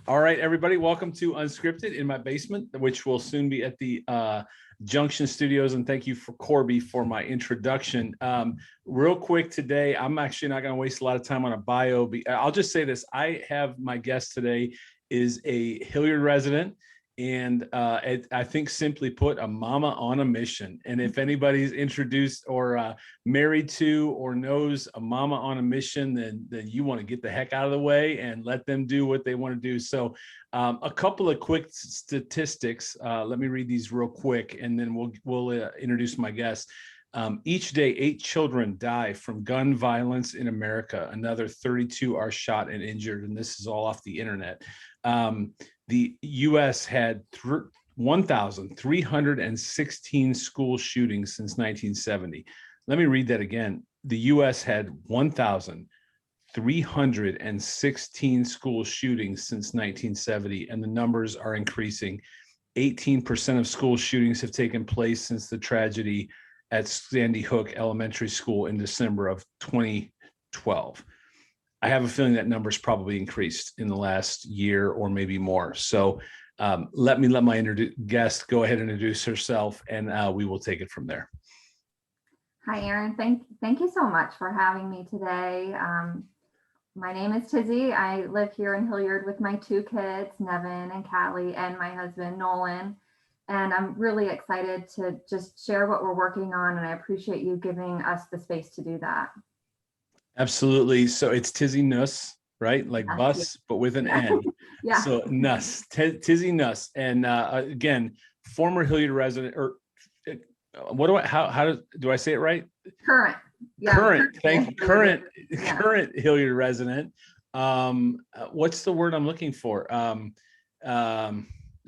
All right, everybody, welcome to Unscripted in my basement, which will soon be at the Junction Studios. And thank you for Corby for my introduction. Real quick today, I'm actually not going to waste a lot of time on a bio. I'll just say this. I have my guest today is a Hilliard resident. And I think simply put, a mama on a mission. And if anybody's introduced or married to or knows a mama on a mission, then you want to get the heck out of the way and let them do what they want to do. So a couple of quick statistics. Let me read these real quick, and then we'll introduce my guest. Each day, 8 children die from gun violence in America. Another 32 are shot and injured, and this is all off the internet. The U.S. had 1,316 school shootings since 1970. Let me read that again. The U.S. had 1,316 school shootings since 1970, and the numbers are increasing. 18% of school shootings have taken place since the tragedy at Sandy Hook Elementary School in December of 2012. I have a feeling that number's probably increased in the last year or maybe more. So let my guest go ahead and introduce herself, and we will take it from there. Hi, Aaron. Thank you so much for having me today. My name is Tizzie. I live here in Hilliard with my 2 kids, Nevin and Callie, and my husband, Nolan. And I'm really excited to just share what we're working on, and I appreciate you giving us the space to do that. Absolutely. So it's Tizzie Nuss, right? Like bus, but with an N. Yeah. So Nuss, Tizzie Nuss. And again, former Hilliard resident, or how do I say it right? Current. Yeah. Current Hilliard resident. What's the word I'm looking for?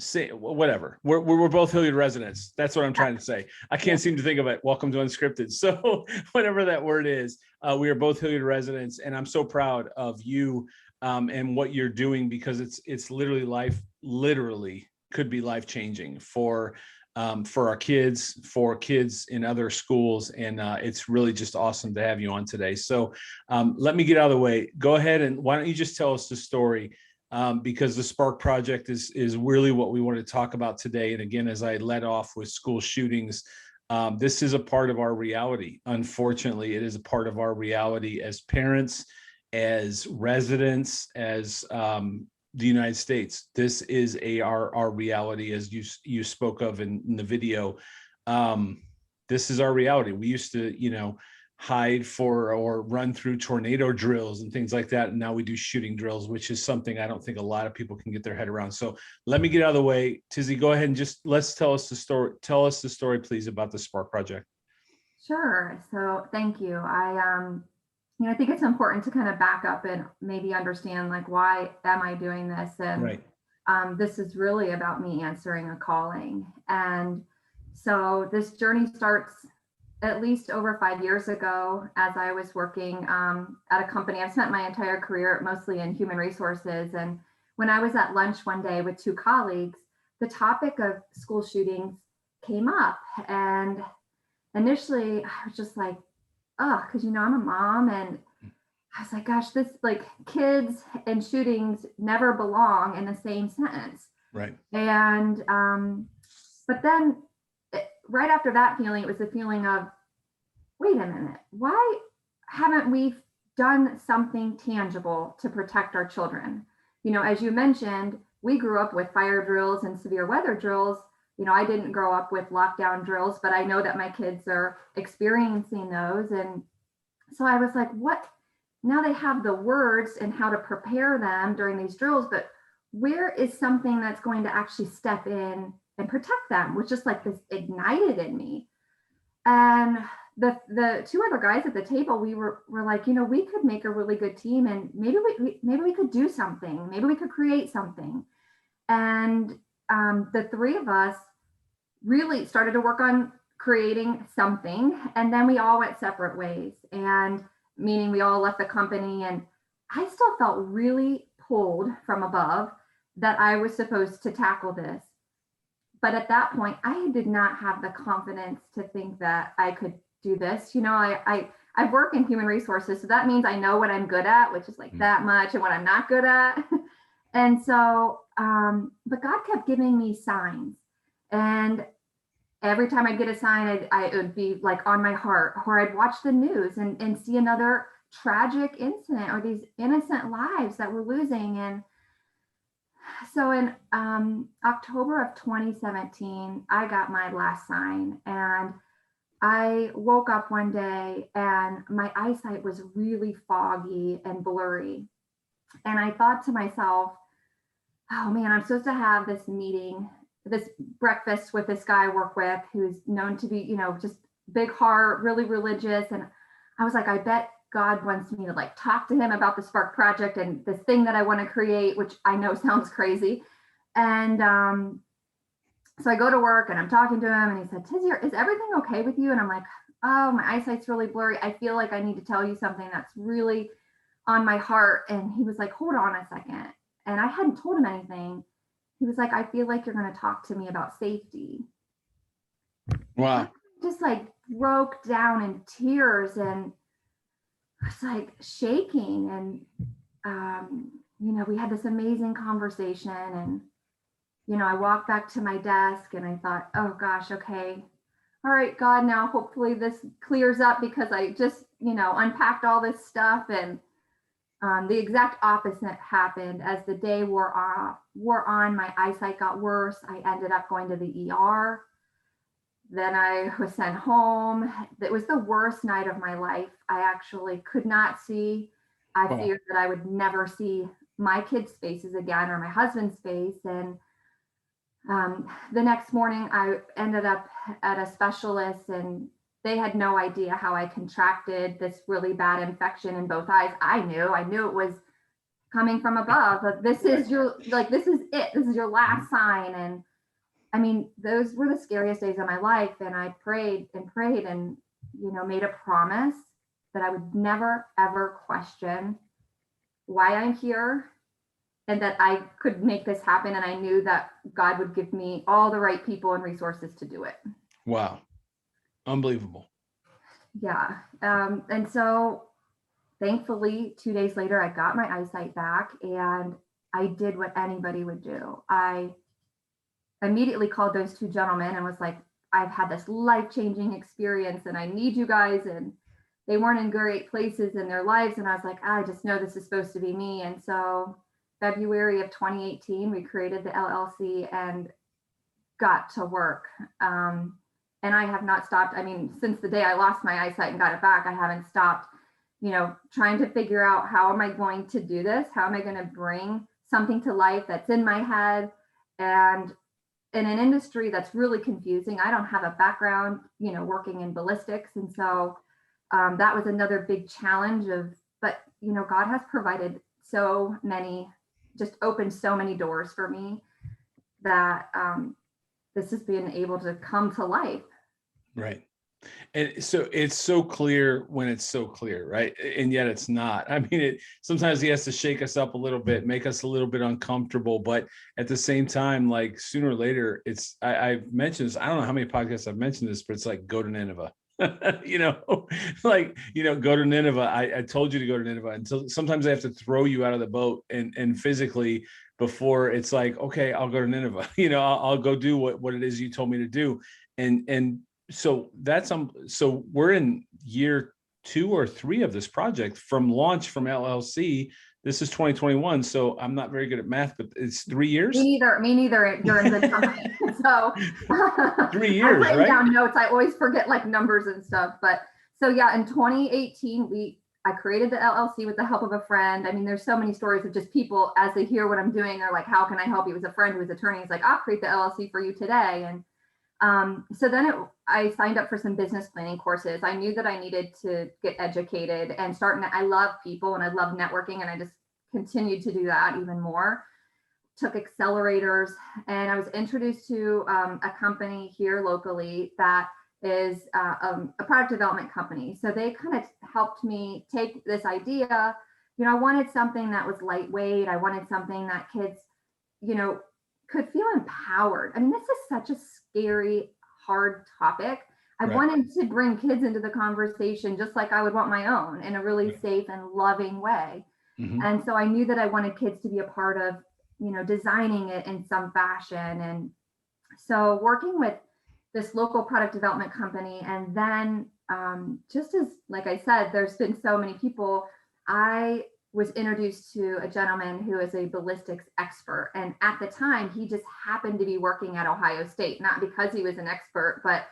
Say whatever. We're both Hilliard residents. That's what I'm trying to say. I can't seem to think of it. Welcome to Unscripted. So whatever that word is, we are both Hilliard residents, and I'm so proud of you and what you're doing, because it's literally could be life changing for our kids, for kids in other schools, and it's really just awesome to have you on today. So let me get out of the way. Go ahead, and why don't you just tell us the story? Because the Spark Project is really what we want to talk about today. And again, as I led off with school shootings, this is a part of our reality. Unfortunately, it is a part of our reality as parents, as residents, as the United States. This is our reality, as you spoke of in the video. This is our reality. We used to, hide for or run through tornado drills and things like that. And now we do shooting drills, which is something I don't think a lot of people can get their head around. So let me get out of the way. Tizzie, go ahead and just tell us the story. Tell us the story, please, about the Spark Project. Sure. So thank you. I think it's important to kind of back up and maybe understand, like, why am I doing this? And right. This is really about me answering a calling. And so this journey starts at least over 5 years ago, as I was working at a company. I've spent my entire career mostly in human resources. And when I was at lunch one day with 2 colleagues, the topic of school shootings came up. And initially I was just like, oh, because, I'm a mom. And I was like, gosh, this, like, kids and shootings never belong in the same sentence. Right. And, but then right after that feeling, it was the feeling of, wait a minute, why haven't we done something tangible to protect our children? As you mentioned, we grew up with fire drills and severe weather drills. I didn't grow up with lockdown drills, but I know that my kids are experiencing those. And so I was like, what? Now they have the words and how to prepare them during these drills, but where is something that's going to actually step in and protect them, which just like this ignited in me. And the 2 other guys at the table, we were like, we could make a really good team, and maybe we could do something. Maybe we could create something. And the 3 of us really started to work on creating something. And then we all went separate ways, and meaning we all left the company. And I still felt really pulled from above that I was supposed to tackle this. But at that point, I did not have the confidence to think that I could do this. I work in human resources, so that means I know what I'm good at, which is like that much, and what I'm not good at. And so, but God kept giving me signs. And every time I'd get a sign, it would be like on my heart, or I'd watch the news and see another tragic incident or these innocent lives that we're losing. And so in October of 2017, I got my last sign, and I woke up one day and my eyesight was really foggy and blurry. And I thought to myself, oh man, I'm supposed to have this meeting, this breakfast with this guy I work with who's known to be, just big heart, really religious. And I was like, I bet God wants me to like talk to him about the Spark project and this thing that I want to create, which I know sounds crazy. And so I go to work and I'm talking to him, and he said, Tizzie, is everything okay with you? And I'm like, oh, my eyesight's really blurry. I feel like I need to tell you something that's really on my heart. And he was like, hold on a second. And I hadn't told him anything. He was like, I feel like you're going to talk to me about safety. Wow. I just like broke down in tears and was like shaking. And, we had this amazing conversation, and, I walked back to my desk and I thought, oh gosh, okay. All right, God, now hopefully this clears up, because I just, unpacked all this stuff. And the exact opposite happened. As the day wore on, my eyesight got worse. I ended up going to the ER. Then I was sent home. It was the worst night of my life. I actually could not see. I feared that I would never see my kids' faces again, or my husband's face. And the next morning, I ended up at a specialist, and they had no idea how I contracted this really bad infection in both eyes. I knew it was coming from above. But this is this is it. This is your last sign. And I mean, those were the scariest days of my life. And I prayed and prayed and, made a promise that I would never, ever question why I'm here, and that I could make this happen. And I knew that God would give me all the right people and resources to do it. Wow. Unbelievable. Yeah. And so thankfully, 2 days later, I got my eyesight back, and I did what anybody would do. I immediately called those two gentlemen and was like, I've had this life-changing experience and I need you guys. And they weren't in great places in their lives. And I was like, I just know this is supposed to be me. And so February of 2018, we created the LLC and got to work. And I have not stopped. I mean, since the day I lost my eyesight and got it back, I haven't stopped, trying to figure out, how am I going to do this? How am I going to bring something to life that's in my head, and in an industry that's really confusing. I don't have a background, working in ballistics. And so that was another big challenge but God has provided so many, just opened so many doors for me, that this has been able to come to life. Right. And so it's so clear when it's so clear, right? And yet it's not. I mean, sometimes he has to shake us up a little bit, make us a little bit uncomfortable, but at the same time, like sooner or later, I've mentioned this, I don't know how many podcasts I've mentioned this, but it's like, go to Nineveh. Go to Nineveh. I told you to go to Nineveh. Until sometimes I have to throw you out of the boat and physically, before it's like, okay, I'll go to Nineveh. I'll go do what it is you told me to do. And so so we're in year 2 or 3 of this project from launch, from LLC. This is 2021. So I'm not very good at math, but it's 3 years. Me neither during the time. So 3 years, I've written right? down notes. I always forget like numbers and stuff. But so yeah, in 2018, I created the LLC with the help of a friend. I mean, there's so many stories of just people, as they hear what I'm doing, they're like, how can I help you? It was a friend who was an attorney. He's like, I'll create the LLC for you today. And so then I signed up for some business planning courses. I knew that I needed to get educated and I love people and I love networking, and I just continued to do that even more. Took accelerators, and I was introduced to a company here locally that is a product development company. So they kind of helped me take this idea. I wanted something that was lightweight. I wanted something that kids, could feel empowered. I mean, this is such a scary, hard topic. I wanted to bring kids into the conversation just like I would want my own, in a really safe and loving way. Mm-hmm. And so I knew that I wanted kids to be a part of designing it in some fashion. And so working with this local product development company, and then just as, like I said, there's been so many people, I was introduced to a gentleman who is a ballistics expert. And at the time, he just happened to be working at Ohio State, not because he was an expert, but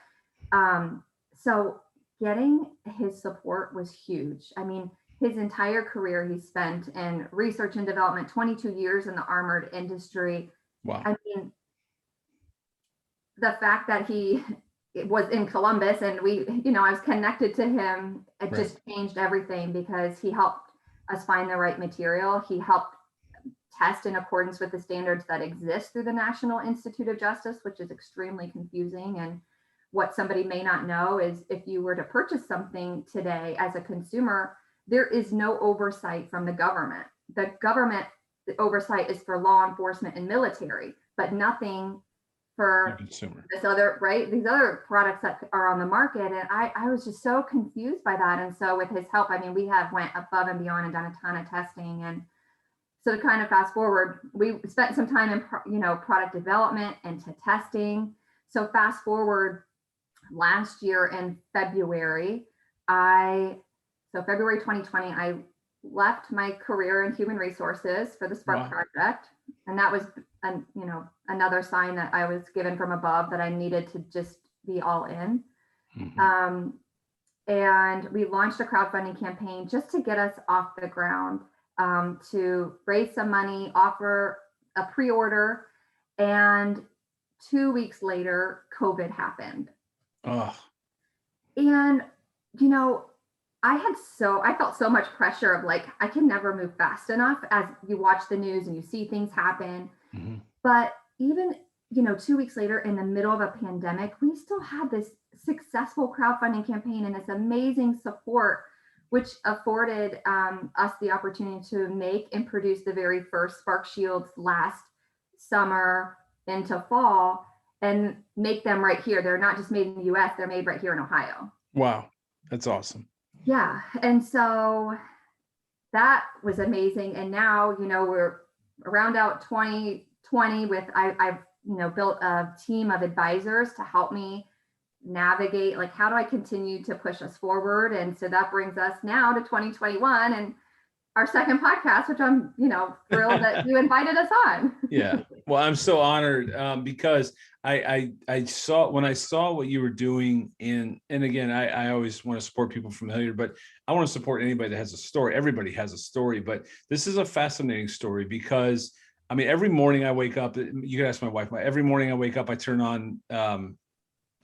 so getting his support was huge. I mean, his entire career he spent in research and development, 22 years in the armored industry. Wow. I mean, the fact that he was in Columbus and I was connected to him, it just changed everything, because he helped us find the right material. He helped test in accordance with the standards that exist through the National Institute of Justice, which is extremely confusing. And what somebody may not know is, if you were to purchase something today as a consumer, there is no oversight from the government. The government oversight is for law enforcement and military, but nothing for consumer. These other products that are on the market. And I was just so confused by that. And so with his help, I mean, we have went above and beyond and done a ton of testing. And so to kind of fast forward, we spent some time in, product development and to testing. So fast forward last year in February, February 2020, I left my career in human resources for the Spark Project. And that was, another sign that I was given from above that I needed to just be all in. Mm-hmm. And we launched a crowdfunding campaign just to get us off the ground, to raise some money, offer a pre-order. And 2 weeks later, COVID happened. Oh. And, I felt so much pressure of like, I can never move fast enough, as you watch the news and you see things happen. Mm-hmm. But even, 2 weeks later, in the middle of a pandemic, we still had this successful crowdfunding campaign and this amazing support, which afforded us the opportunity to make and produce the very first Spark Shields last summer into fall, and make them right here. They're not just made in the US, they're made right here in Ohio. Wow, that's awesome. Yeah. And so that was amazing. And now, we're around out 2020 with, I've built a team of advisors to help me navigate, like, how do I continue to push us forward? And so that brings us now to 2021 and our second podcast, which I'm, thrilled that you invited us on. Yeah. Well, I'm so honored because I saw, when I saw what you were doing and again, I always want to support people from Hilliard, but I want to support anybody that has a story. Everybody has a story, but this is a fascinating story because, I mean, every morning I wake up, you can ask my wife, every morning I wake up, I turn on,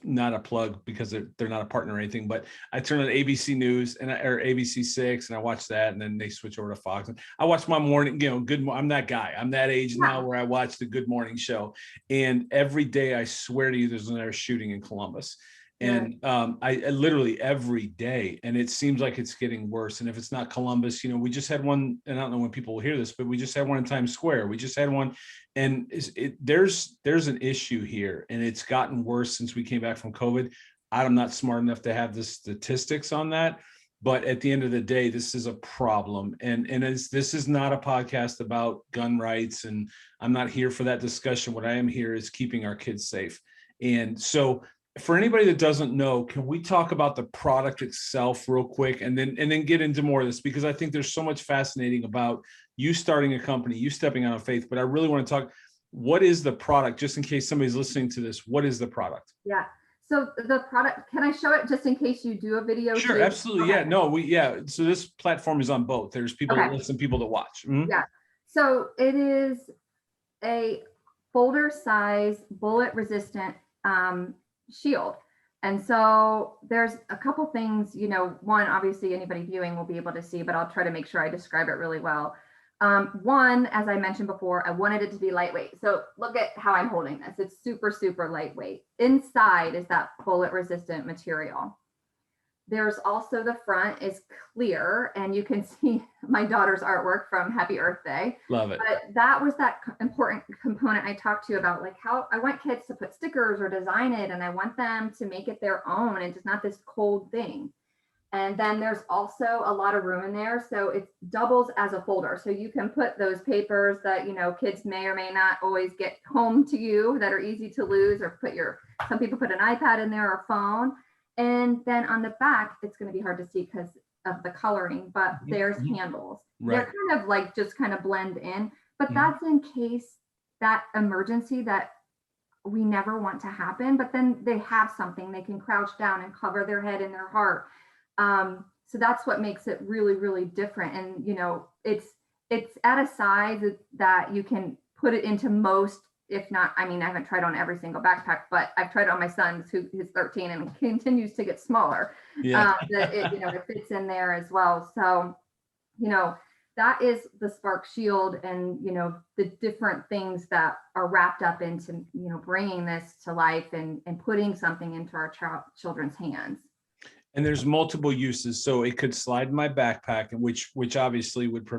not a plug because they're not a partner or anything, but I turn on ABC News or ABC 6 and I watch that, and then they switch over to Fox. And I watch my morning, I'm that guy. I'm that age now where I watch the Good Morning Show. And every day, I swear to you, there's another shooting in Columbus. And I literally every day, and it seems like it's getting worse. And if it's not Columbus, we just had one, and I don't know when people will hear this, but we just had one in Times Square. We just had one, and there's an issue here, and it's gotten worse since we came back from COVID. I'm not smart enough to have the statistics on that, but at the end of the day, this is a problem. And this is not a podcast about gun rights, and I'm not here for that discussion. What I am here is keeping our kids safe. And so, for anybody that doesn't know, can we talk about the product itself real quick and then get into more of this? Because I think there's so much fascinating about you starting a company, you stepping out on faith, but I really want to talk, what is the product, just in case somebody's listening to this, what is the product? Yeah. So the product, can I show it just in case you do a video? Sure, too? Absolutely. Okay. Yeah, no, so this platform is on both. There's people that listen, people that watch. Mm-hmm. Yeah. So it is a folder size, bullet resistant, shield. And so there's a couple things, one, obviously anybody viewing will be able to see, but I'll try to make sure I describe it really well. One, as I mentioned before, I wanted it to be lightweight. So look at how I'm holding this. It's super, super lightweight. Inside is that bullet resistant material. There's also the front is clear, and you can see my daughter's artwork from Happy Earth Day. Love it. But that was that important component I talked to you about, like how I want kids to put stickers or design it, and I want them to make it their own. It's just not this cold thing. And then there's also a lot of room in there. So it doubles as a folder. So you can put those papers that, you know, kids may or may not always get home to you that are easy to lose, or some people put an iPad in there or a phone. And then on the back, it's going to be hard to see because of the coloring, but there's handles. Right. They're kind of like just kind of blend in, but that's in case that emergency that we never want to happen, but then they have something they can crouch down and cover their head and their heart. So that's what makes it really, really different. And, you know, it's at a size that you can put it into most, if not, I mean, I haven't tried on every single backpack, but I've tried on my son's who's 13 and continues to get smaller. Yeah. That it, you know, it fits in there as well. So, you know, that is the Spark Shield, and, you know, the different things that are wrapped up into, you know, bringing this to life and putting something into our children's hands. And there's multiple uses. So it could slide in my backpack, and which obviously would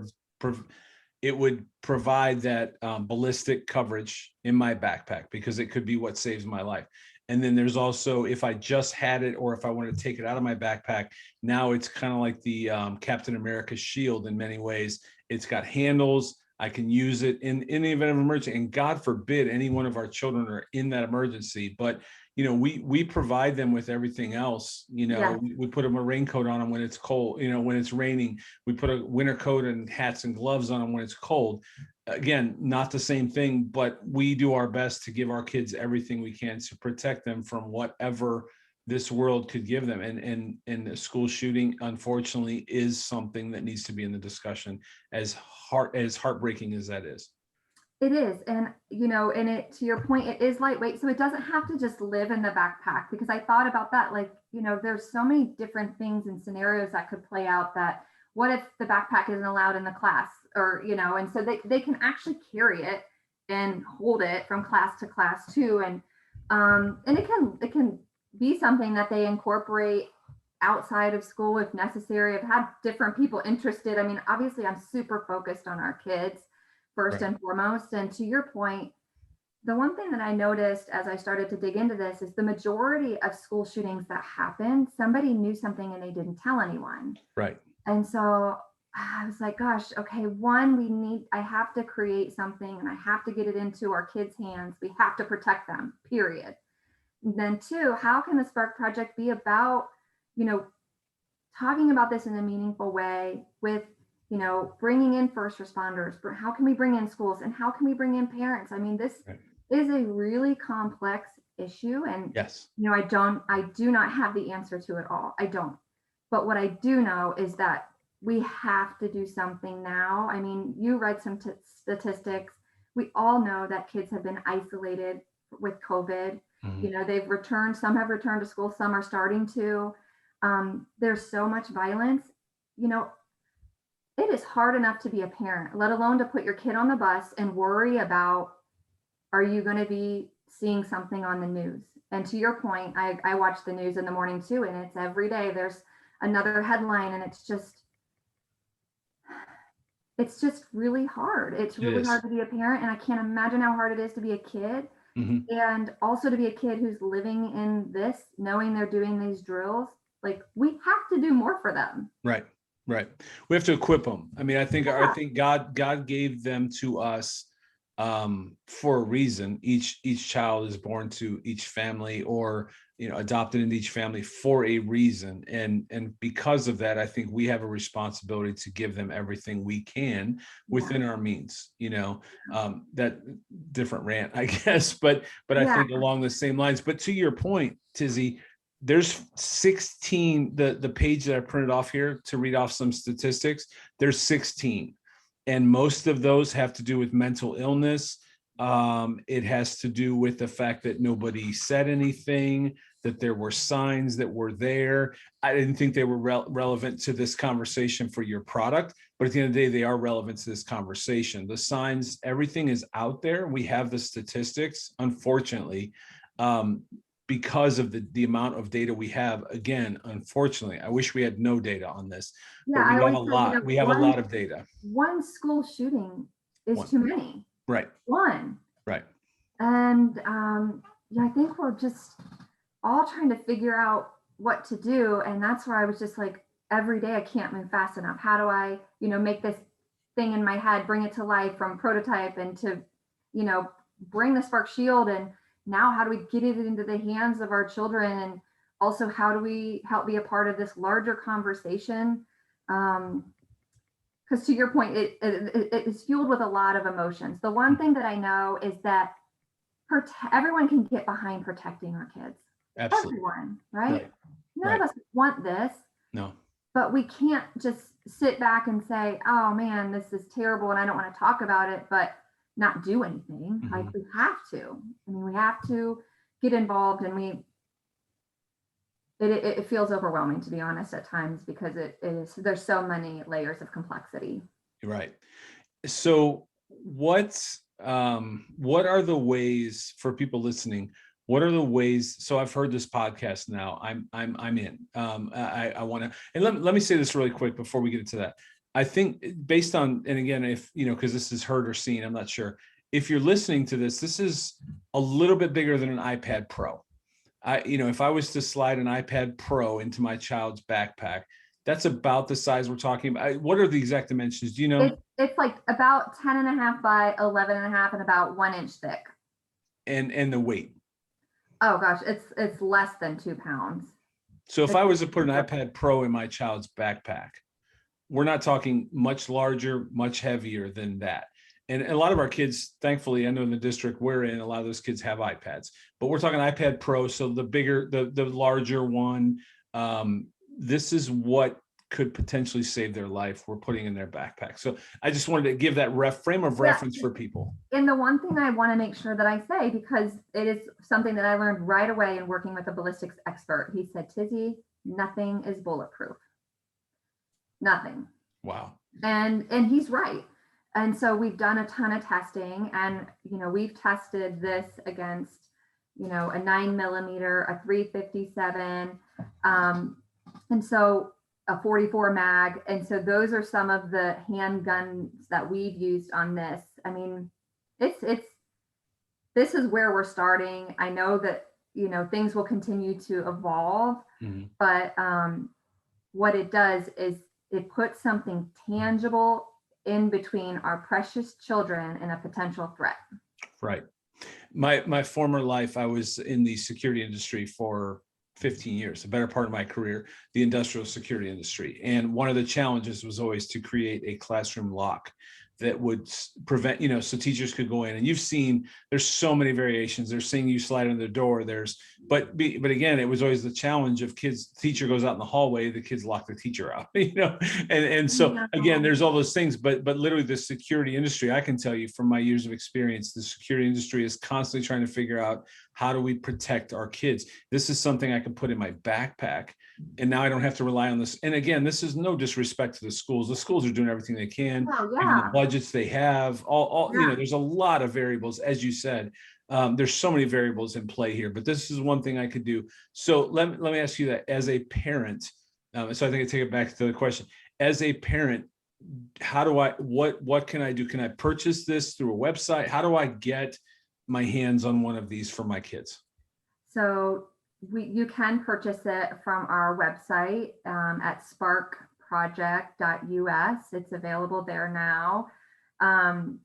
it would provide that ballistic coverage in my backpack, because it could be what saves my life. And then there's also, if I just had it, or if I wanted to take it out of my backpack, now it's kind of like the Captain America shield in many ways. It's got handles. I can use it in the event of emergency, and God forbid any one of our children are in that emergency. But, you know, we provide them with everything else. You know, Yeah. we put them a raincoat on them when it's cold. You know, when it's raining, we put a winter coat and hats and gloves on them when it's cold. Again, not the same thing, but we do our best to give our kids everything we can to protect them from whatever this world could give them. And the school shooting, unfortunately, is something that needs to be in the discussion, as heartbreaking as that is. It is. And, you know, and it, to your point, it is lightweight. So it doesn't have to just live in the backpack, because I thought about that. Like, you know, there's so many different things and scenarios that could play out. That what if the backpack isn't allowed in the class, or, you know, and so they can actually carry it and hold it from class to class too. And it can be something that they incorporate outside of school if necessary. I've had different people interested. I mean, obviously I'm super focused on our kids first and foremost. And to your point, the one thing that I noticed as I started to dig into this is the majority of school shootings that happened, somebody knew something and they didn't tell anyone. Right. And so I was like, gosh, okay, I have to create something, and I have to get it into our kids' hands. We have to protect them, period. And then two, how can the Spark Project be about, you know, talking about this in a meaningful way with, you know, bringing in first responders, how can we bring in schools, and how can we bring in parents? I mean, this is a really complex issue, and, yes, you know, I do not have the answer to it all. I don't. But what I do know is that we have to do something now. I mean, you read some statistics. We all know that kids have been isolated with COVID. You know, they've returned, some have returned to school, some are starting to. There's so much violence. You know, it is hard enough to be a parent, let alone to put your kid on the bus and worry about, are you going to be seeing something on the news? And to your point, I watch the news in the morning too, and it's every day there's another headline, and it's just really hard. It's really hard to be a parent, and I can't imagine how hard it is to be a kid. And also to be a kid who's living in this, knowing they're doing these drills. Like, we have to do more for them. Right. We have to equip them. I mean, I think God gave them to us for a reason. Each child is born to each family, or, you know, adopted into each family for a reason. And because of that, I think we have a responsibility to give them everything we can within our means, you know. That different rant, I guess, but I think along the same lines. But to your point, Tizzie, there's 16, the page that I printed off here to read off some statistics, there's 16. And most of those have to do with mental illness. It has to do with the fact that nobody said anything, that there were signs that were there. I didn't think they were relevant to this conversation for your product, but at the end of the day, they are relevant to this conversation. The signs, everything is out there. We have the statistics, unfortunately. Because of the amount of data we have. Again, unfortunately, I wish we had no data on this, but we have a lot. You know, we have a lot of data. One school shooting is too many. Right. One. Right. And I think we're just all trying to figure out what to do. And that's where I was just like, every day I can't move fast enough. How do I, make this thing in my head, bring it to life from prototype and to, bring the Spark Shield? And now how do we get it into the hands of our children? And also, how do we help be a part of this larger conversation? Because to your point, it is fueled with a lot of emotions. The one thing that I know is that everyone can get behind protecting our kids. Absolutely. Everyone, right? None of us want this. No. But we can't just sit back and say, oh man, this is terrible and I don't want to talk about it, but not do anything. Mm-hmm. Like, we have to. I mean, we have to get involved, and it feels overwhelming, to be honest, at times, because there's so many layers of complexity. Right. So what are the ways for people listening? What are the ways? So I've heard this podcast now. I'm in. I want to, and let me say this really quick before we get into that. I think based on, and again, if because this is heard or seen, I'm not sure. If you're listening to this, this is a little bit bigger than an iPad Pro. If I was to slide an iPad Pro into my child's backpack, that's about the size we're talking about. What are the exact dimensions? Do you know? It's like about 10.5 by 11.5 and about 1 inch thick. And the weight. Oh gosh, it's less than 2 pounds. So if I was to put an iPad Pro in my child's backpack, we're not talking much larger, much heavier than that. And a lot of our kids, thankfully, I know in the district we're in, a lot of those kids have iPads, but we're talking iPad Pro. So the bigger, the larger one, this is what could potentially save their life we're putting in their backpack. So I just wanted to give that frame of reference for people. And the one thing I want to make sure that I say, because it is something that I learned right away in working with a ballistics expert, he said, Tizzie, nothing is bulletproof. Nothing. Wow. And he's right. And so we've done a ton of testing, and, we've tested this against, a 9mm, a 357, and so a 44 mag. And so those are some of the handguns that we've used on this. I mean, this is where we're starting. I know that, things will continue to evolve, but what it does is it puts something tangible in between our precious children and a potential threat. Right. My former life, I was in the security industry for 15 years, the better part of my career, the industrial security industry. And one of the challenges was always to create a classroom lock that would prevent, so teachers could go in. And you've seen, there's so many variations. They're seeing you slide in the door. But again, it was always the challenge of teacher goes out in the hallway, the kids lock the teacher out, and so again, there's all those things, but literally the security industry, I can tell you from my years of experience, the security industry is constantly trying to figure out, how do we protect our kids? This is something I can put in my backpack, and now I don't have to rely on this. And again, this is no disrespect to the schools. The schools are doing everything they can, the budgets they have, there's a lot of variables, as you said. There's so many variables in play here, but this is one thing I could do. So let me ask you that as a parent. So I think I take it back to the question. As a parent, how do what can I do? Can I purchase this through a website? How do I get my hands on one of these for my kids? So you can purchase it from our website at sparkproject.us. It's available there now. I'm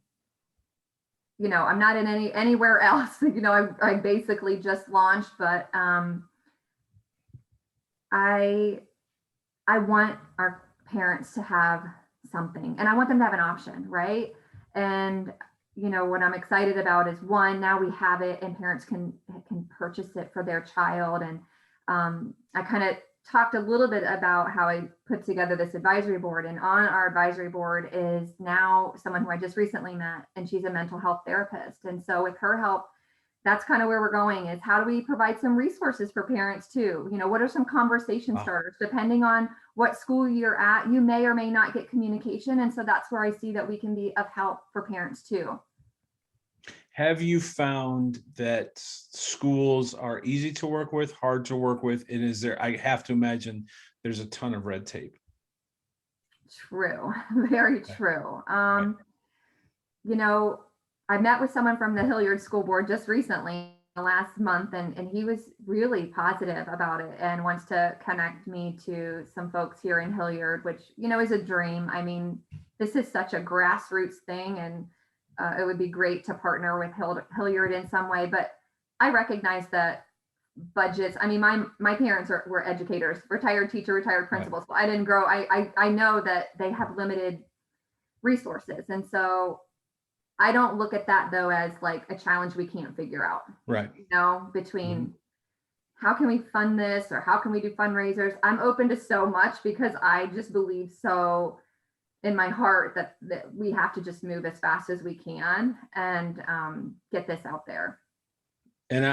not in anywhere else. I basically just launched, but I want our parents to have something, and I want them to have an option, right? And what I'm excited about is, one, now we have it and parents can purchase it for their child. And I kind of talked a little bit about how I put together this advisory board, and on our advisory board is now someone who I just recently met, and she's a mental health therapist. And so with her help, that's kind of where we're going, is how do we provide some resources for parents too? What are some conversation starters? Depending on what school you're at, you may or may not get communication. And so that's where I see that we can be of help for parents too. Have you found that schools are easy to work with, hard to work with? And I have to imagine there's a ton of red tape. True. Very true. I met with someone from the Hilliard School Board just recently last month, and he was really positive about it and wants to connect me to some folks here in Hilliard, which, is a dream. I mean, this is such a grassroots thing, and it would be great to partner with Hilliard in some way. But I recognize that budgets. I mean, my parents were educators, retired teacher, retired principal. So I didn't grow. I know that they have limited resources, and so I don't look at that though as like a challenge we can't figure out. Right. Between how can we fund this or how can we do fundraisers? I'm open to so much because I just believe so in my heart that we have to just move as fast as we can and get this out there. And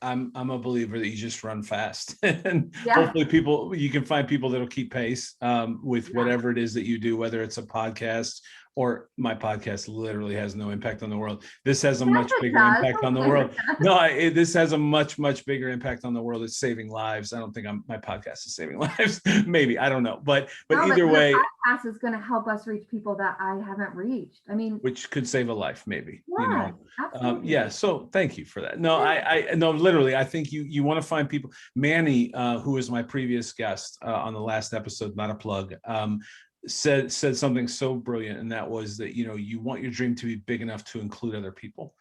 I'm a believer that you just run fast, and hopefully you can find people that'll keep pace with whatever it is that you do, whether it's a podcast or my podcast literally has no impact on the world. This has a much bigger impact on the world. No, this has a much bigger impact on the world. It's saving lives. I don't think my podcast is saving lives. Maybe, I don't know, but either way, podcast is going to help us reach people that I haven't reached. I mean, which could save a life, maybe. Absolutely. So thank you for that. No, I no, literally, I think you want to find people. Manny, who was my previous guest on the last episode, not a plug, said something so brilliant, and that was that you want your dream to be big enough to include other people.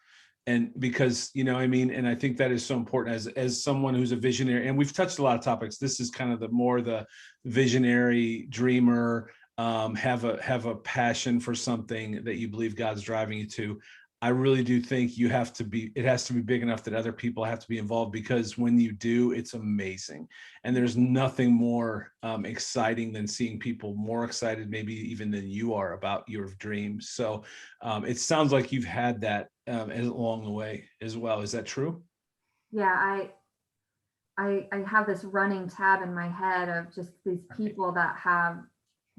And because and I think that is so important as someone who's a visionary, and we've touched a lot of topics. This is kind of the visionary dreamer, have a passion for something that you believe God's driving you to. I really do think it has to be big enough that other people have to be involved, because when you do, it's amazing. And there's nothing more exciting than seeing people more excited, maybe even than you are, about your dreams. So it sounds like you've had that along the way as well. Is that true? Yeah, I have this running tab in my head of just these people that have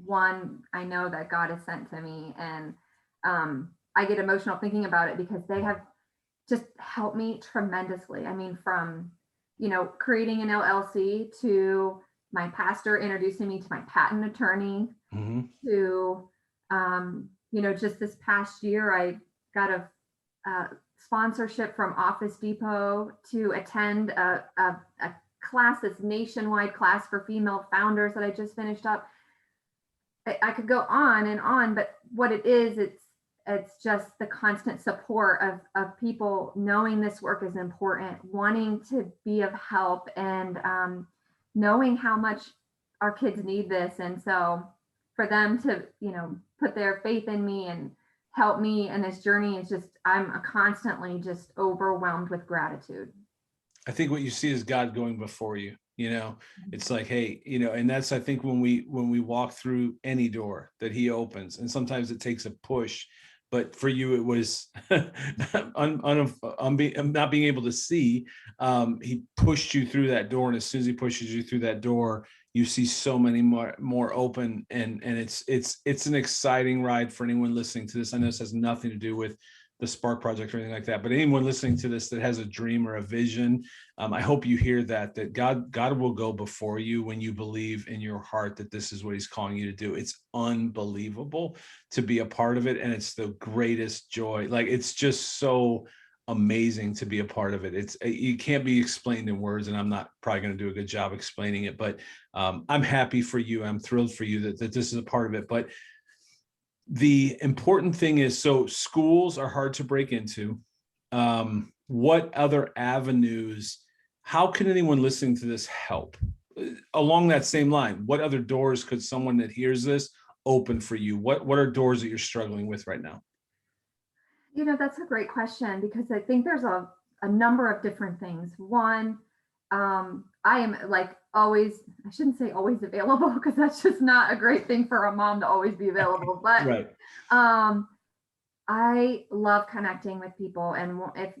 one I know that God has sent to me, and I get emotional thinking about it because they have just helped me tremendously. I mean, from, creating an LLC to my pastor introducing me to my patent attorney, to, just this past year, I got a sponsorship from Office Depot to attend a class, this nationwide class for female founders that I just finished up. I could go on and on, but what it is, it's just the constant support of people knowing this work is important, wanting to be of help, and knowing how much our kids need this. And so for them to, put their faith in me and help me in this journey is just, I'm constantly just overwhelmed with gratitude. I think what you see is God going before you. It's like, hey, and that's, I think when we walk through any door that he opens, and sometimes it takes a push, but for you, it was not being able to see. He pushed you through that door, and as soon as he pushes you through that door, you see so many more open, and it's an exciting ride for anyone listening to this. I know this has nothing to do with the Spark Project or anything like that, but anyone listening to this that has a dream or a vision, I hope you hear that God will go before you when you believe in your heart that this is what he's calling you to do. It's unbelievable to be a part of it, and it's the greatest joy. Like, it's just so amazing to be a part of it. You can't be explained in words, and I'm not probably going to do a good job explaining it, but I'm happy for you. I'm thrilled for you that this is a part of it. But the important thing is, so schools are hard to break into. What other avenues, how can anyone listening to this help? Along that same line, what other doors could someone that hears this open for you? What are doors that you're struggling with right now? That's a great question, because I think there's a number of different things. One, I am like always, I shouldn't say always available, because that's just not a great thing for a mom to always be available. But right. I love connecting with people. And if,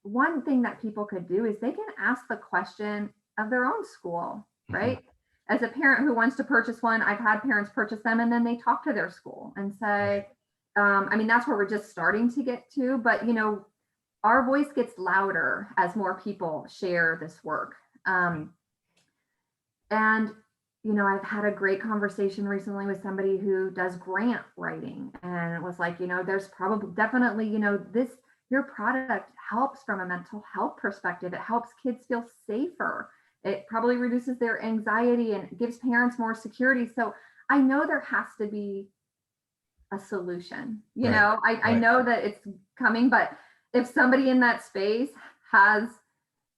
one thing that people could do is they can ask the question of their own school, right? As a parent who wants to purchase one, I've had parents purchase them, and then they talk to their school and say, that's where we're just starting to get to, but our voice gets louder as more people share this work. I've had a great conversation recently with somebody who does grant writing, and it was like, there's probably definitely, this your product helps from a mental health perspective. It helps kids feel safer. It probably reduces their anxiety and gives parents more security. So I know there has to be a solution. You know, I know that it's coming, but if somebody in that space has,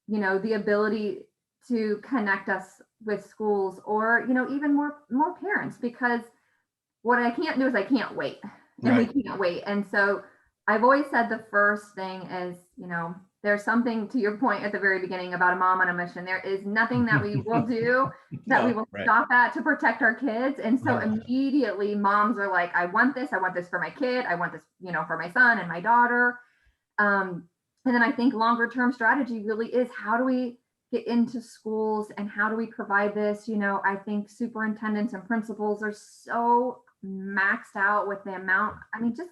you know, the ability to connect us with schools, or, you know, even more parents, because what I can't do is I can't wait, and we can't wait. And so I've always said the first thing is, you know, there's something, to your point at the very beginning, about a mom on a mission. There is nothing that we will do that we will stop at to protect our kids. And so immediately moms are like, I want this for my kid. I want this, you know, for my son and my daughter. And then I think longer term strategy really is, how do we get into schools and how do we provide this? You know, I think superintendents and principals are so maxed out with the amount. I mean, just,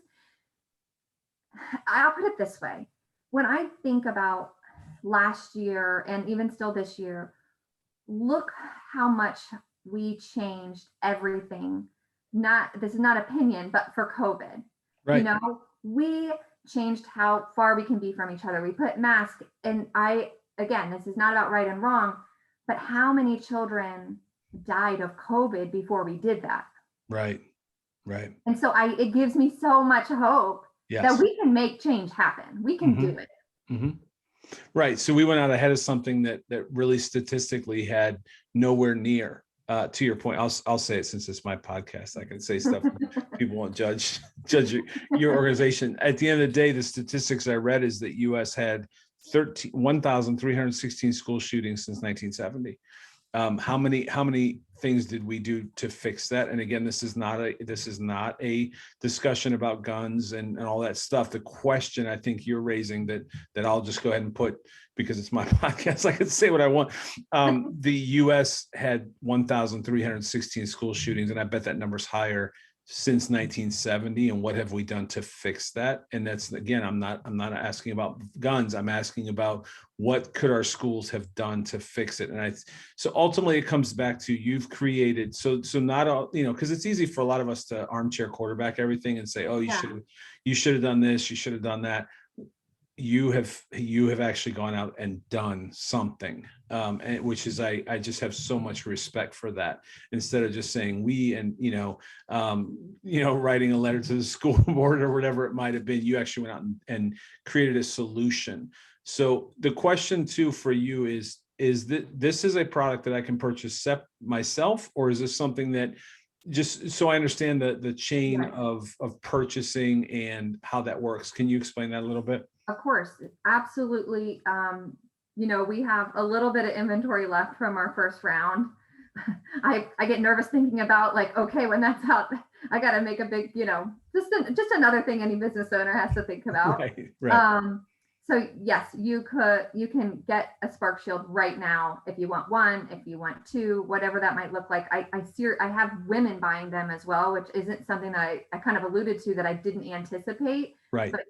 I'll put it this way. When I think about last year and even still this year, look how much we changed everything. This is not opinion, but for COVID, you know, we changed how far we can be from each other. We put masks, and again, this is not about right and wrong, but how many children died of COVID before we did that? Right. And so it gives me so much hope that we can make change happen. We can do it. Right. So we went out ahead of something that really statistically had nowhere near, to your point. I'll say it, since it's my podcast. I can say stuff people won't judge your organization. At the end of the day, the statistics I read is that U.S. had 1,316 school shootings since 1970. How many things did we do to fix that? And again, this is not a discussion about guns and all that stuff. The question I think you're raising, that I'll just go ahead and put, because it's my podcast, I can say what I want. The U.S. had 1,316 school shootings, and I bet that number's higher since 1970. And what have we done to fix that? And that's, again, I'm not asking about guns. I'm asking about what could our schools have done to fix it. And so ultimately it comes back to, you've created, so not all, you know, because it's easy for a lot of us to armchair quarterback everything and say, oh, you should have done this, you should have done that. You have actually gone out and done something, and which is, I just have so much respect for that. Instead of just saying we, and writing a letter to the school board or whatever it might have been, you actually went out and created a solution. So the question too for you is that this is a product that I can purchase myself, or is this something that, just so I understand the chain of purchasing and how that works? Can you explain that a little bit? Of course, absolutely. We have a little bit of inventory left from our first round. I get nervous thinking about, like, okay, when that's out, I got to make a big, just another thing any business owner has to think about. Right. So yes, you can get a Spark Shield right now if you want one, if you want two, whatever that might look like. I have women buying them as well, which isn't something that I kind of alluded to, that I didn't anticipate. Right. But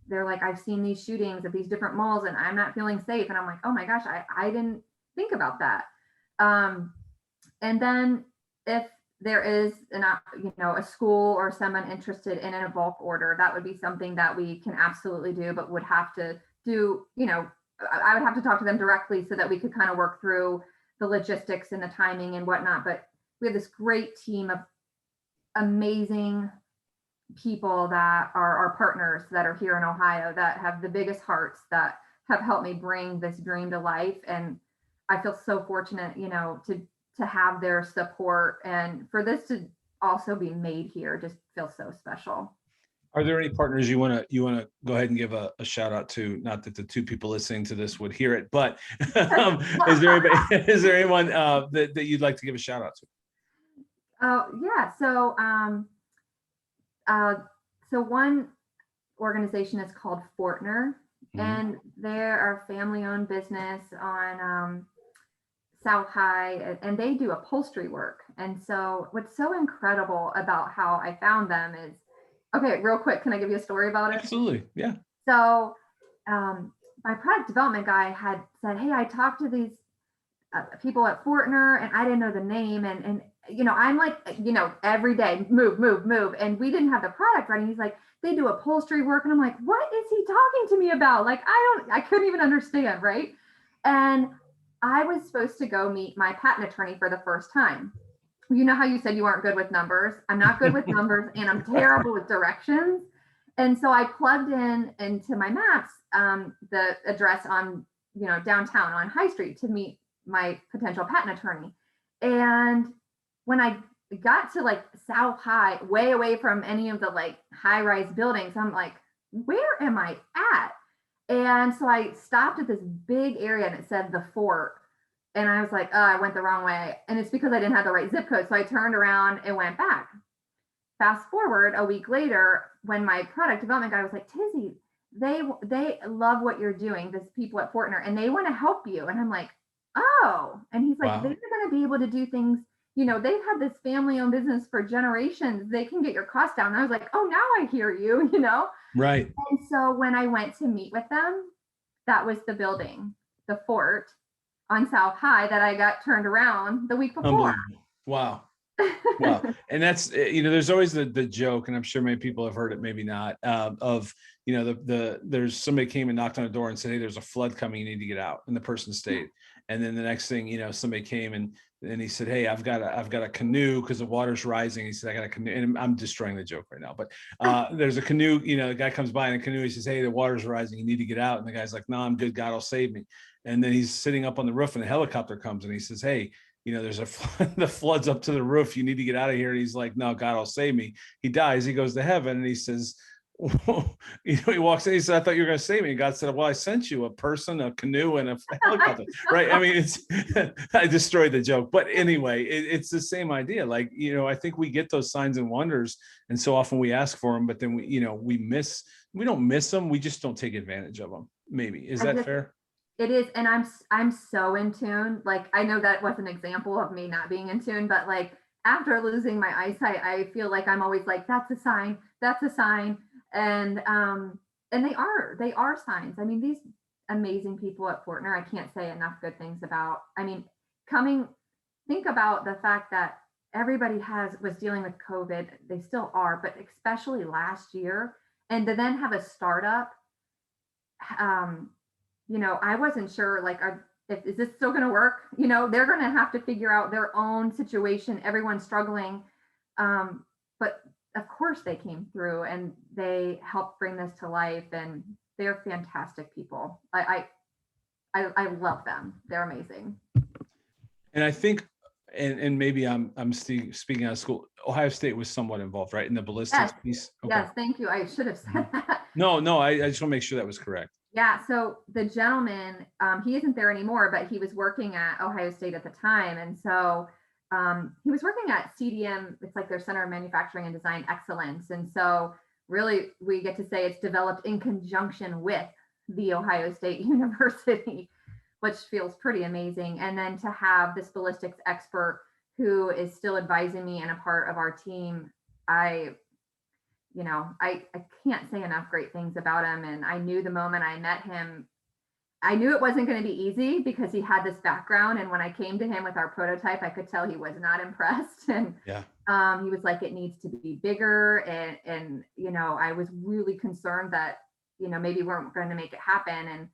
they're like, I've seen these shootings at these different malls and I'm not feeling safe. And I'm like, oh my gosh, I didn't think about that. And then if there is a school or someone interested in a bulk order, that would be something that we can absolutely do, but would have to do, I would have to talk to them directly so that we could kind of work through the logistics and the timing and whatnot. But we have this great team of amazing people that are our partners that are here in Ohio, that have the biggest hearts, that have helped me bring this dream to life. And I feel so fortunate, to have their support, and for this to also be made here just feels so special. Are there any partners you want to go ahead and give a shout out to? Not that the two people listening to this would hear it, but is there anyone that you'd like to give a shout out to? Yeah. So one organization is called Fortner, and they're a family-owned business on South High, and they do upholstery work. And so what's so incredible about how I found them is, okay, real quick, can I give you a story about it? Absolutely, yeah. So my product development guy had said, hey, I talked to these people at Fortner, and I didn't know the name. And I'm like, every day, move, move, move. And we didn't have the product ready. He's like, they do upholstery work. And I'm like, what is he talking to me about? Like, I couldn't even understand. Right. And I was supposed to go meet my patent attorney for the first time. You know how you said you aren't good with numbers? I'm not good with numbers, and I'm terrible with directions. And so I plugged into my maps the address on, downtown on High Street to meet my potential patent attorney. And when I got to like South High, way away from any of the like high-rise buildings, I'm like, where am I at? And so I stopped at this big area and it said the Fort. And I was like, oh, I went the wrong way. And it's because I didn't have the right zip code. So I turned around and went back. Fast forward a week later, when my product development guy was like, Tizzie, they love what you're doing, this people at Fortner, and they want to help you. And I'm like, oh. And he's like, they're going to be able to do things. They've had this family-owned business for generations. They can get your costs down. And I was like, oh, now I hear you, Right. And so when I went to meet with them, that was the building, the Fort on South High, that I got turned around the week before. Wow. Wow. And that's, there's always the joke, and I'm sure many people have heard it, maybe not, of, there's somebody came and knocked on the door and said, hey, there's a flood coming, you need to get out. And the person stayed. And then the next thing, somebody came and he said, hey, I've got a canoe because the water's rising. He said, I got a canoe. And I'm destroying the joke right now, but there's a canoe, the guy comes by in a canoe. He says, hey, the water's rising, you need to get out. And the guy's like, no, I'm good. God will save me. And then he's sitting up on the roof and a helicopter comes and he says, hey, there's the flood's up to the roof. You need to get out of here. And he's like, no, God will save me. He dies. He goes to heaven and he says, he walks in, he said, I thought you were going to save me. And God said, well, I sent you a person, a canoe, and a helicopter. Right. I mean, I destroyed the joke, but anyway, it's the same idea. Like, I think we get those signs and wonders, and so often we ask for them, but then we don't miss them. We just don't take advantage of them. Maybe. Is that fair? It is. And I'm so in tune. Like, I know that was an example of me not being in tune, but like after losing my eyesight, I feel like I'm always like, that's a sign. That's a sign. And they are signs. I mean, these amazing people at Fortner, I can't say enough good things about. I mean, think about the fact that everybody was dealing with COVID. They still are, but especially last year, and to then have a startup, I wasn't sure, like, is this still going to work? They're going to have to figure out their own situation. Everyone's struggling. But of course they came through and they helped bring this to life, and they're fantastic people. I love them. They're amazing. And I think, and maybe I'm speaking out of school, Ohio State was somewhat involved, right? In the ballistics piece. Okay. Yes. Thank you. I should have said that. No, I just want to make sure that was correct. Yeah. So the gentleman, he isn't there anymore, but he was working at Ohio State at the time. And so he was working at CDM. It's like their Center of Manufacturing and Design Excellence. And so really we get to say it's developed in conjunction with the Ohio State University, which feels pretty amazing. And then to have this ballistics expert who is still advising me and a part of our team, I can't say enough great things about him. And I knew the moment I met him, I knew it wasn't going to be easy because he had this background. And when I came to him with our prototype, I could tell he was not impressed. And he was like, it needs to be bigger. And I was really concerned that, maybe we weren't going to make it happen.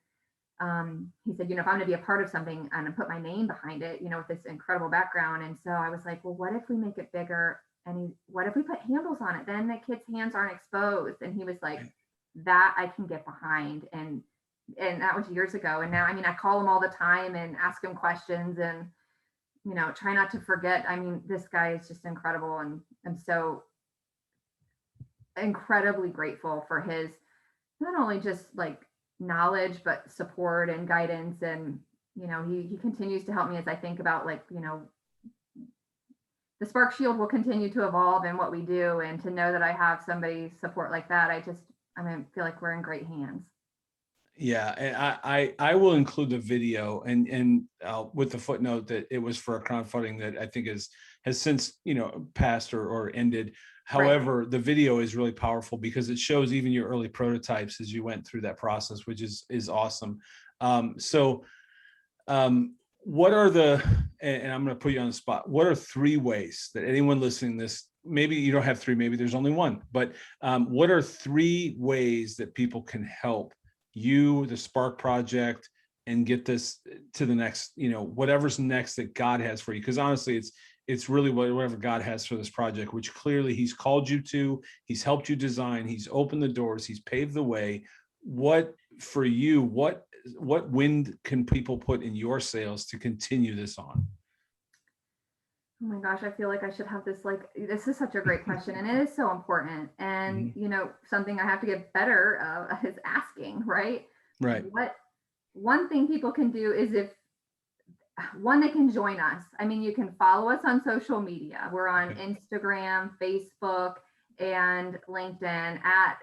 And he said, if I'm going to be a part of something, I'm going to put my name behind it, with this incredible background. And so I was like, well, what if we make it bigger? And what if we put handles on it? Then the kids' hands aren't exposed. And he was like, that I can get behind. And that was years ago. And now, I call him all the time and ask him questions and, try not to forget. This guy is just incredible. And I'm so incredibly grateful for his, not only just like knowledge, but support and guidance. And, he continues to help me as I think about like, the Spark Shield will continue to evolve in what we do. And to know that I have somebody support like that, I feel like we're in great hands. Yeah, and I will include the video and with the footnote that it was for a crowdfunding that I think has since passed or ended. However, right. The video is really powerful because it shows even your early prototypes as you went through that process, which is awesome. what are the, and I'm going to put you on the spot, what are 3 ways that anyone listening to this, maybe you don't have 3, maybe there's only 1, but what are 3 ways that people can help you, the Spark Project, and get this to the next, whatever's next that God has for you? Because honestly, it's really whatever God has for this project, which clearly he's called you to, he's helped you design, he's opened the doors, he's paved the way. What for you, what wind can people put in your sails to continue this on? Oh my gosh, I feel like I should have this, like, this is such a great question and it is so important. And, something I have to get better is asking, right? Right. What one thing people can do is they can join us. I mean, you can follow us on social media. We're on Instagram, Facebook, and LinkedIn at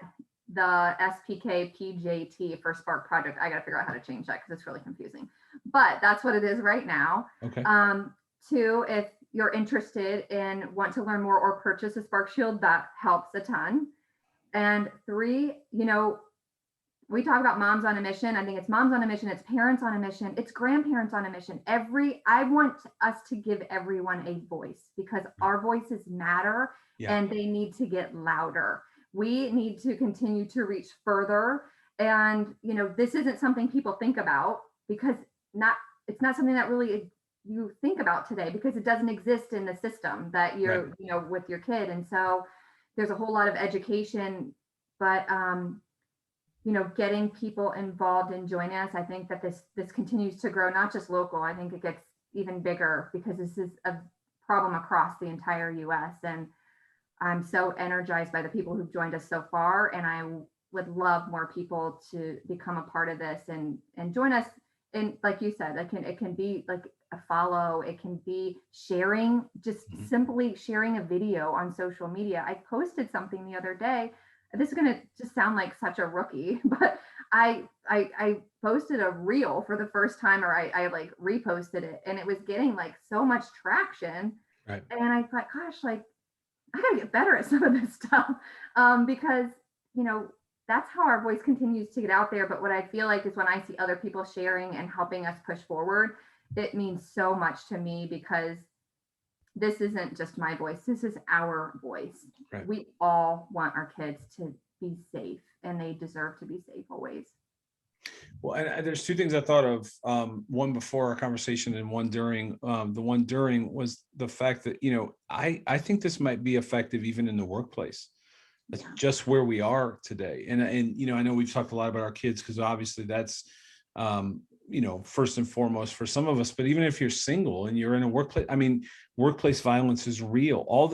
the SPK PJT for Spark Project. I got to figure out how to change that because it's really confusing, but that's what it is right now. Okay. 2, if you're interested and want to learn more or purchase a Spark Shield, that helps a ton. And 3, we talk about moms on a mission. I think it's moms on a mission, it's parents on a mission, it's grandparents on a mission. I want us to give everyone a voice because our voices matter and they need to get louder. We need to continue to reach further. And, this isn't something people think about because it's not something that really you think about today because it doesn't exist in the system that you're, with your kid. And so there's a whole lot of education, but, getting people involved and joining us, I think that this continues to grow, not just local. I think it gets even bigger because this is a problem across the entire US. And I'm so energized by the people who've joined us so far. And I would love more people to become a part of this and join us. And like you said, it can be like a follow, it can be sharing, just simply sharing a video on social media. I posted something the other day. This is going to just sound like such a rookie, but I posted a reel for the first time, or I like reposted it, and it was getting like so much traction. Right. And I thought, gosh, like I gotta get better at some of this stuff because that's how our voice continues to get out there. But what I feel like is when I see other people sharing and helping us push forward, it means so much to me because this isn't just my voice. This is our voice. Right. We all want our kids to be safe and they deserve to be safe always. Well, and there's 2 things I thought of, one before our conversation and one during. The one during was the fact that, I think this might be effective even in the workplace. That's just where we are today. And I know we've talked a lot about our kids because obviously that's, first and foremost for some of us, but even if you're single and you're in a workplace, workplace violence is real. I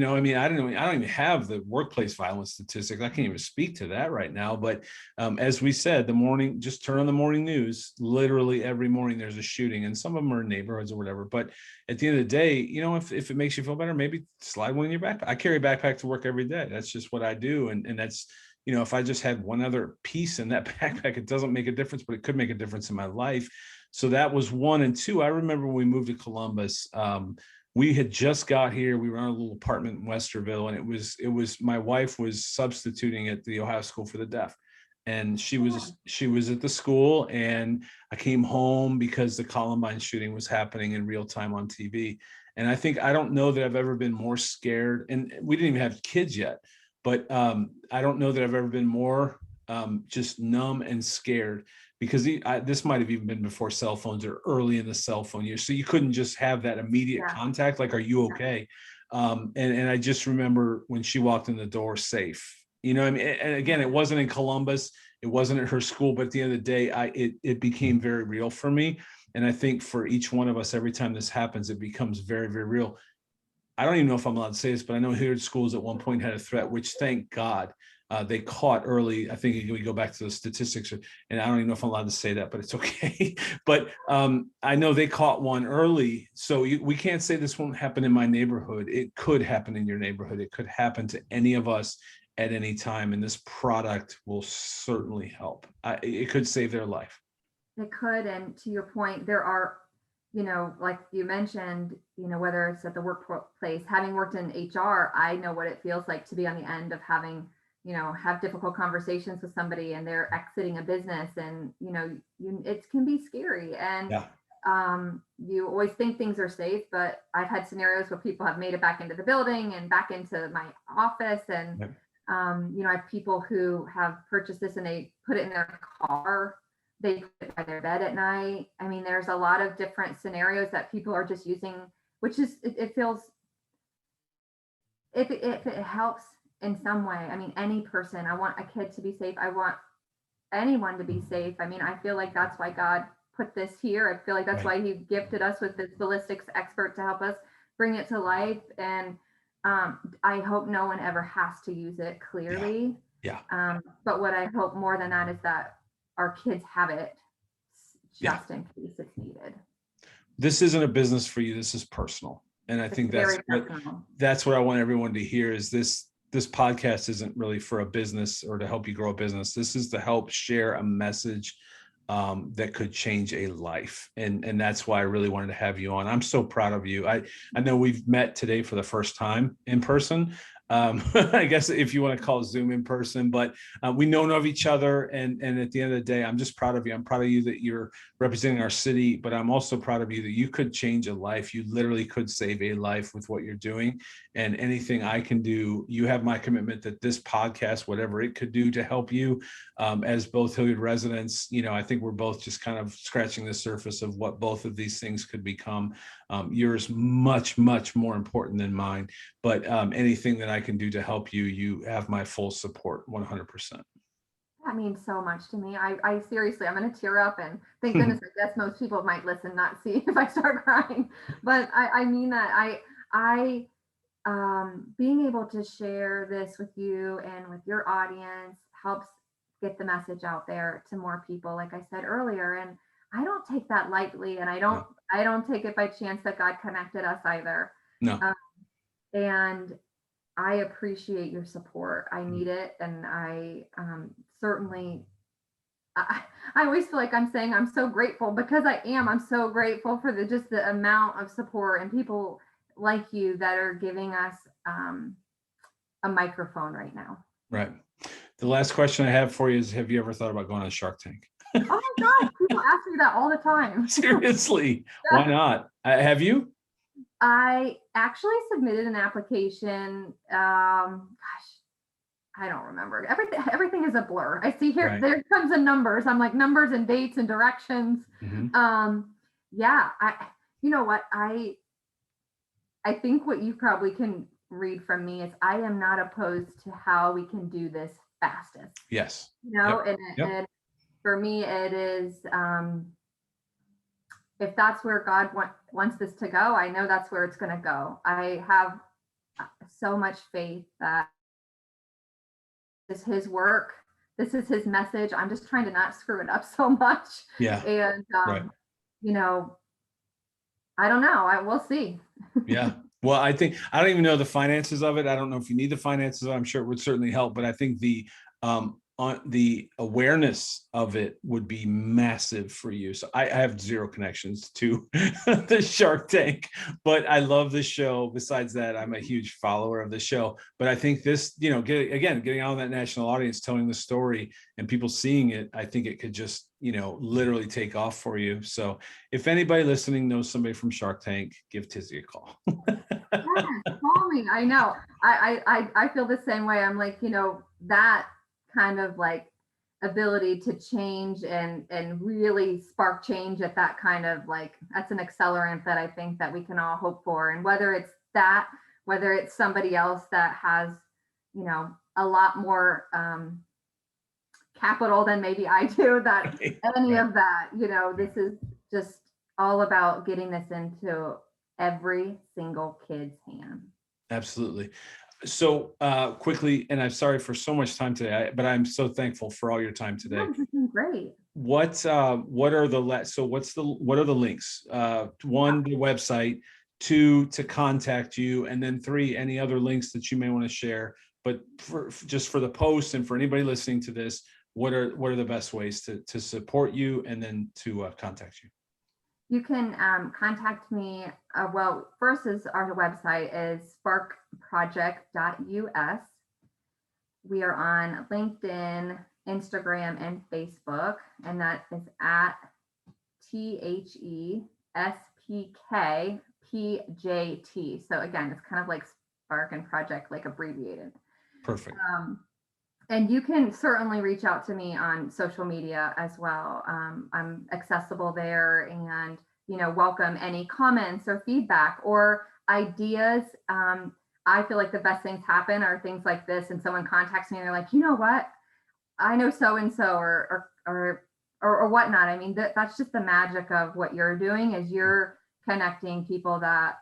don't even have the workplace violence statistics. I can't even speak to that right now. But as we said, just turn on the morning news, literally every morning there's a shooting, and some of them are in neighborhoods or whatever. But at the end of the day, if it makes you feel better, maybe slide one in your backpack. I carry a backpack to work every day. That's just what I do. And that's, if I just had one other piece in that backpack, it doesn't make a difference, but it could make a difference in my life. So that was 1. And 2, I remember when we moved to Columbus, we had just got here. We were in a little apartment in Westerville, and it was my wife was substituting at the Ohio School for the Deaf. And she was at the school, and I came home because the Columbine shooting was happening in real time on TV. And I don't know that I've ever been more scared, and we didn't even have kids yet. But I don't know that I've ever been more just numb and scared because this might have even been before cell phones or early in the cell phone years. So you couldn't just have that immediate contact, like, are you okay? And I just remember when she walked in the door safe, and again, it wasn't in Columbus, it wasn't at her school, but at the end of the day, it became very real for me. And I think for each one of us, every time this happens, it becomes very, very real. I don't even know if I'm allowed to say this, but I know Hilliard Schools at one point had a threat, which thank God they caught early. I think we go back to the statistics, and I don't even know if I'm allowed to say that, but it's okay. But I know they caught one early. So we can't say this won't happen in my neighborhood. It could happen in your neighborhood. It could happen to any of us at any time. And this product will certainly help. It could save their life. It could. And to your point, there are, like you mentioned, whether it's at the workplace, having worked in HR, I know what it feels like to be on the end of having, have difficult conversations with somebody and they're exiting a business, and, it can be scary. And You always think things are safe, but I've had scenarios where people have made it back into the building and back into my office. And, Yep. I have people who have purchased this and they put it in their car. They put it by their bed at night. I mean, there's a lot of different scenarios that people are just using, which is, it feels, if it helps in some way. I mean, any person, I want a kid to be safe. I want anyone to be safe. I mean, I feel like that's why God put this here. I feel like that's why he gifted us with this ballistics expert to help us bring it to life. And I hope no one ever has to use it, clearly. Yeah. But what I hope more than that is that our kids have it just in case it's needed. This isn't a business for you. This is personal. And I think that's what I want everyone to hear is this podcast isn't really for a business or to help you grow a business. This is to help share a message that could change a life. And that's why I really wanted to have you on. I'm so proud of you. I know we've met today for the first time in person. I guess if you want to call Zoom in person, but we know of each other. And at the end of the day, I'm just proud of you. I'm proud of you that you're representing our city, but I'm also proud of you that you could change a life. You literally could save a life with what you're doing. And anything I can do, you have my commitment that this podcast, whatever it could do to help you, as both Hilliard residents, I think we're both just kind of scratching the surface of what both of these things could become. Yours much, much more important than mine, but anything that I can do to help you, you have my full support, 100%. That means so much to me. I seriously, I'm going to tear up, and thank goodness, I guess most people might listen, not see if I start crying, but I mean that I being able to share this with you and with your audience helps get the message out there to more people, like I said earlier. And I don't take that lightly, and I don't take it by chance that God connected us either. No. And I appreciate your support. I need it. And I certainly, I always feel like I'm saying I'm so grateful, because I am. I'm so grateful for just the amount of support and people like you that are giving us a microphone right now. Right. The last question I have for you is, have you ever thought about going on Shark Tank? Oh my God, people ask me that all the time. Seriously, why not? Have you? I actually submitted an application. Gosh, I don't remember. Everything is a blur. I see here, there comes the numbers. I'm like, numbers and dates and directions. Yeah, you know what? I think what you probably can read from me is I am not opposed to how we can do this fastest. Yes. And for me, it is, if that's where God wants this to go, I know that's where it's going to go. I have so much faith that this is his work. This is his message. I'm just trying to not screw it up so much. Yeah. And, I don't know. We'll see. Yeah. Well, I think, I don't even know the finances of it. I don't know if you need the finances. I'm sure it would certainly help, but I think the awareness of it would be massive for you. So I have zero connections to the Shark Tank, but I love the show. Besides that, I'm a huge follower of the show, but I think this, getting out of that national audience, telling the story and people seeing it, I think it could just, literally take off for you. So if anybody listening knows somebody from Shark Tank, give Tizzie a call. Call me. I know. I feel the same way. I'm like, that kind of like ability to change and really spark change at that kind of like, that's an accelerant that I think that we can all hope for. And whether it's that, whether it's somebody else that has, a lot more capital than maybe I do, that any of that, this is just all about getting this into every single kid's hand. Absolutely. So quickly, and I'm sorry for so much time today, but I'm so thankful for all your time today. This has been great. What are the links? One, the website, two, to contact you, and then three, any other links that you may want to share. But just for the post and for anybody listening to this, what are the best ways to support you and then to contact you? You can contact me. Well, first is our website is sparkproject.us. We are on LinkedIn, Instagram, and Facebook, and that is at SPKPJT. So again, it's kind of like Spark and Project, like abbreviated. Perfect. And you can certainly reach out to me on social media as well. I'm accessible there, and welcome any comments or feedback or ideas. I feel like the best things happen are things like this, and someone contacts me and they're like, you know what, I know so and so, or whatnot. I mean, that's just the magic of what you're doing, is you're connecting people that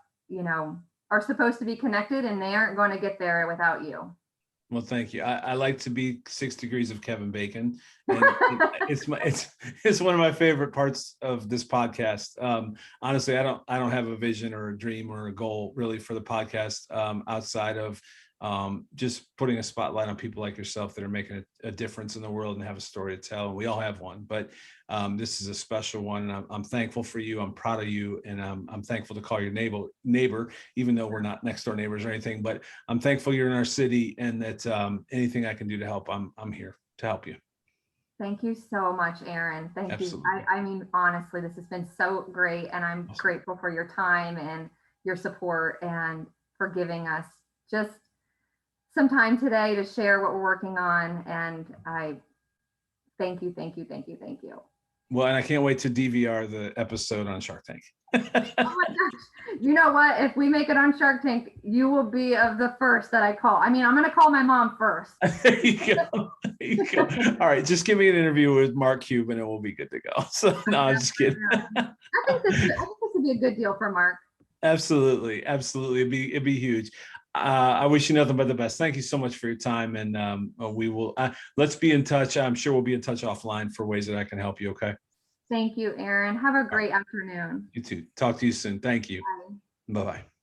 are supposed to be connected, and they aren't going to get there without you. Well, thank you. I like to be 6 degrees of Kevin Bacon, and it's one of my favorite parts of this podcast. Honestly, I don't have a vision or a dream or a goal really for the podcast, outside of just putting a spotlight on people like yourself that are making a difference in the world and have a story to tell. And we all have one, but this is a special one. And I'm thankful for you. I'm proud of you. And I'm thankful to call your neighbor, even though we're not next door neighbors or anything, but I'm thankful you're in our city, and that anything I can do to help, I'm here to help you. Thank you so much, Aaron. Thank Absolutely. you. I mean, honestly, this has been so great, and I'm Awesome. grateful for your time and your support, and for giving us just some time today to share what we're working on. And I thank you. Well, and I can't wait to DVR the episode on Shark Tank. Oh my gosh. You know what? If we make it on Shark Tank, you will be of the first that I call. I mean, I'm going to call my mom first. There you go. There you go. All right, just give me an interview with Mark Cuban and we'll be good to go. So no, I'm just kidding. I think this would be a good deal for Mark. Absolutely. It'd be huge. I wish you nothing but the best. Thank you so much for your time, and we will let's be in touch. I'm sure we'll be in touch offline for ways that I can help you. Okay. Thank you, Aaron. Have a great afternoon. You too. Talk to you soon. Thank you. Bye. Bye-bye.